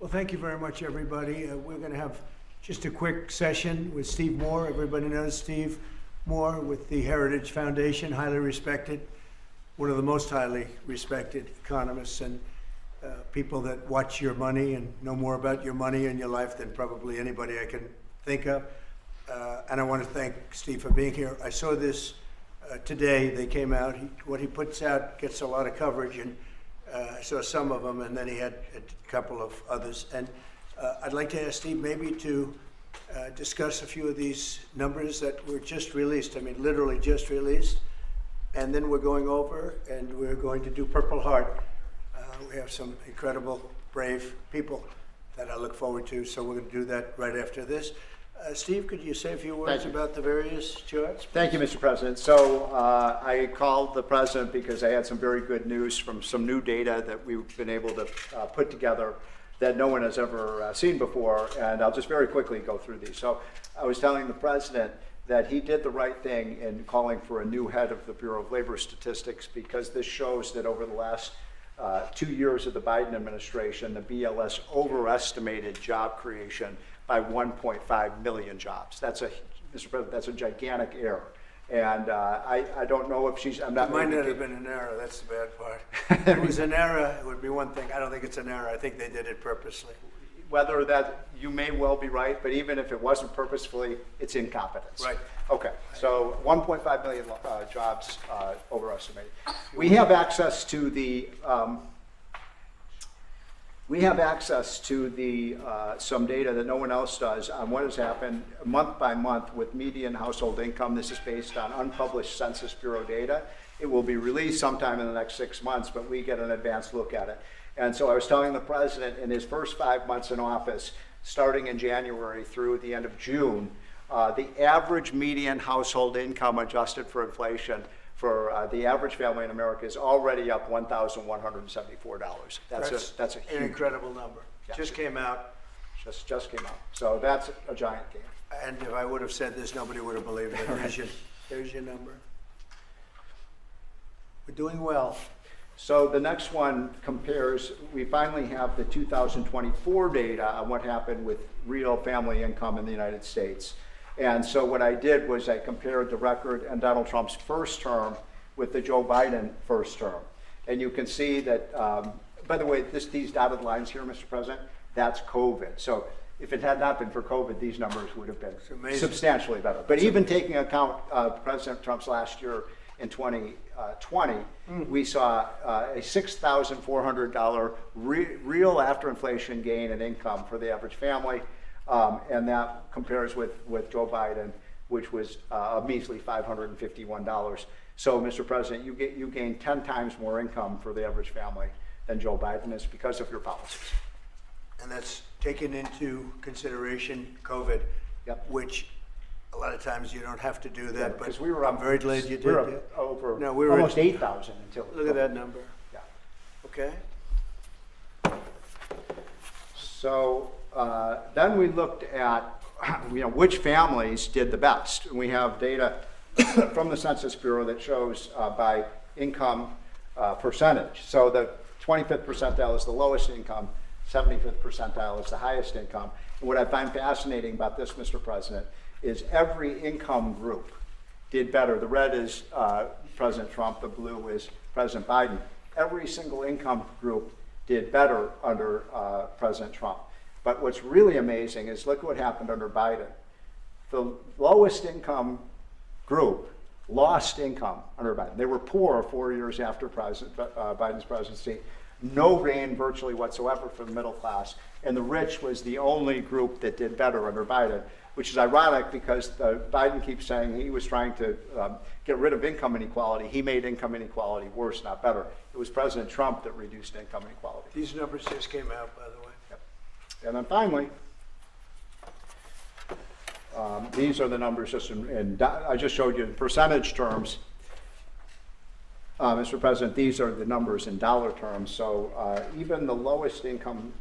Well, thank you very much, everybody. We're going to have just a quick session with Steve Moore. Everybody knows Steve Moore with the Heritage Foundation, highly respected, one of the most highly respected economists and people that watch your money and know more about your money and your life than probably anybody I can think of. And I want to thank Steve for being here. I saw this today. They came out. What he puts out gets a lot of coverage, and I saw some of them, and then he had a couple of others. And I'd like to ask Steve maybe to discuss a few of these numbers that were just released. I mean, literally just released. And then we're going over, and we're going to do Purple Heart. We have some incredible, brave people that I look forward to, so we're going to do that right after this. Steve, could you say a few words about the various charts? Thank you, Mr. President. So I called the President because I had some very good news from some new data that we've been able to put together that no one has ever seen before, and I'll just very quickly go through these. So I was telling the President that he did the right thing in calling for a new head of the Bureau of Labor Statistics, because this shows that over the last 2 years of the Biden administration, the BLS overestimated job creation by 1.5 million jobs. That's a, Mr. President, that's a gigantic error. And I don't know if she's, I'm not. It might not have been an error, that's the bad part. If it was an error, it would be one thing. I don't think it's an error. I think they did it purposely. Whether that, you may well be right, but even if it wasn't purposefully, it's incompetence. Right. Okay, so 1.5 million jobs overestimated. We have access to the, some data that no one else does on what has happened month by month with median household income. This is based on unpublished Census Bureau data. It will be released sometime in the next 6 months, but we get an advanced look at it. And so I was telling the President in his first 5 months in office, starting in January through the end of June, the average median household income adjusted for inflation for the average family in America is already up $1,174. That's a huge, an incredible number. Yeah. Just came out. Just came out. So that's a giant gain. And if I would have said this, nobody would have believed it. There's your number. We're doing well. So the next one compares, we finally have the 2024 data on what happened with real family income in the United States. And so what I did was I compared the record in Donald Trump's first term with the Joe Biden first term. And you can see that, by the way, these dotted lines here, Mr. President, that's COVID. So if it had not been for COVID, these numbers would have been substantially better. But even taking account President Trump's last year in 2020, we saw a $6,400 real after inflation gain in income for the average family. And that compares with Joe Biden, which was a measly $551. So, Mr. President, you gain 10 times more income for the average family than Joe Biden is because of your policies. And that's taken into consideration COVID, Yep. Which a lot of times you don't have to do that. Yeah, but because we were I'm very glad you did we were that. over No, we were almost 8,000 until. Look at that number. Yeah. Okay. So then we looked at which families did the best. And we have data from the Census Bureau that shows by income percentage. So the 25th percentile is the lowest income, 75th percentile is the highest income. And what I find fascinating about this, Mr. President, is every income group did better. The red is President Trump, the blue is President Biden. Every single income group did better under President Trump. But what's really amazing is look what happened under Biden. The lowest income group lost income under Biden. They were poor 4 years after Biden's presidency. No gain virtually whatsoever for the middle class. And the rich was the only group that did better under Biden, which is ironic because Biden keeps saying he was trying to get rid of income inequality. He made income inequality worse, not better. It was President Trump that reduced income inequality. These numbers just came out, by the way. Yep. And then finally, these are the numbers just I just showed you in percentage terms. Mr. President, these are the numbers in dollar terms. So even the lowest income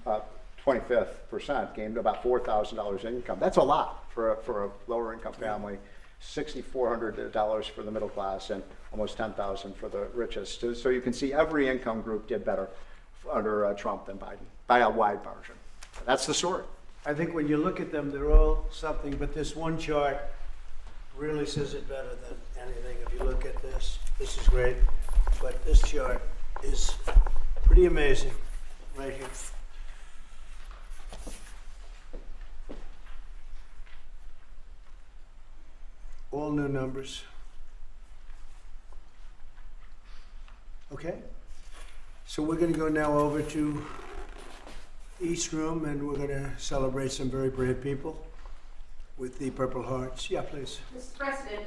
25th percent gained about $4,000 in income. That's a lot for a lower income family. $6,400 for the middle class and almost $10,000 for the richest. So you can see every income group did better under Trump than Biden by a wide margin. that's the story. I think when you look at them, they're all something, but this one chart really says it better than anything. If you look at this, this is great, but this chart is pretty amazing right here. All new numbers. Okay, so we're going to go now over to East Room, and we're going to celebrate some very brave people with the Purple Hearts. Yeah, please. Mr. President,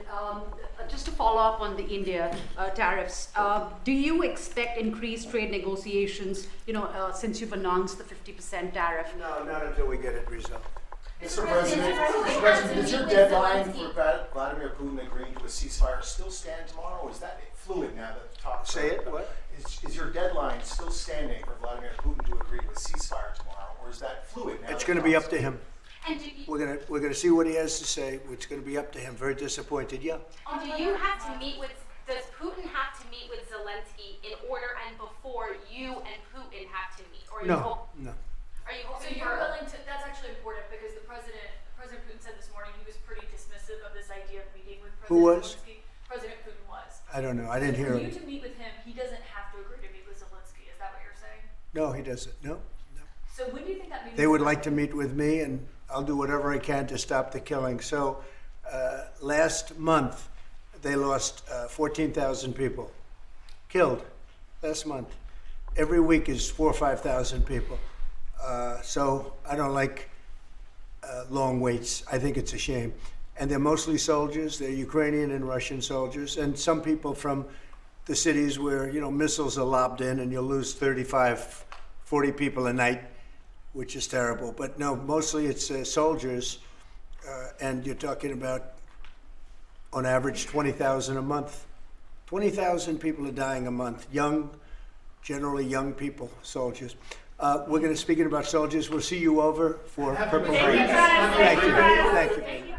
just to follow up on the India tariffs, do you expect increased trade negotiations, since you've announced the 50% tariff? No, not until we get it resolved. Mr. President, does your deadline for Vladimir Putin agreeing to a ceasefire still stand tomorrow, or is that fluid now that the talks Say it, what? Is your deadline still standing for Vladimir Putin to agree to a ceasefire tomorrow, or is that fluid now? It's going to be up to him. And do you, We're going to see what he has to say. It's going to be up to him. Very disappointed. Yeah. and do you have to meet with, does Putin have to meet with Zelensky in order and before you and Putin have to meet? Or are you No, hope- no. Are you So hoping you're for, willing to, that's actually important because President Putin said this morning he was pretty dismissive of this idea of meeting with President Who was? Zelensky. President Putin was. I don't know. I didn't hear For you him. to meet with him, he doesn't have to agree to meet with Zelensky. Is that what you're saying? No, he doesn't. No. So when do you think that meeting? They would like to meet with me, and I'll do whatever I can to stop the killing. So last month, they lost 14,000 people killed last month. Every week is 4,000 or 5,000 people. So I don't like long waits. I think it's a shame. And they're mostly soldiers. They're Ukrainian and Russian soldiers, and some people from the cities where, missiles are lobbed in and you'll lose 35, 40 people a night, which is terrible. But no, mostly it's soldiers, and you're talking about, on average, 20,000 a month. 20,000 people are dying a month. Young, generally young people, soldiers. We're going to, speaking about soldiers, we'll see you over for Purple Heart. Thank you. Thank you.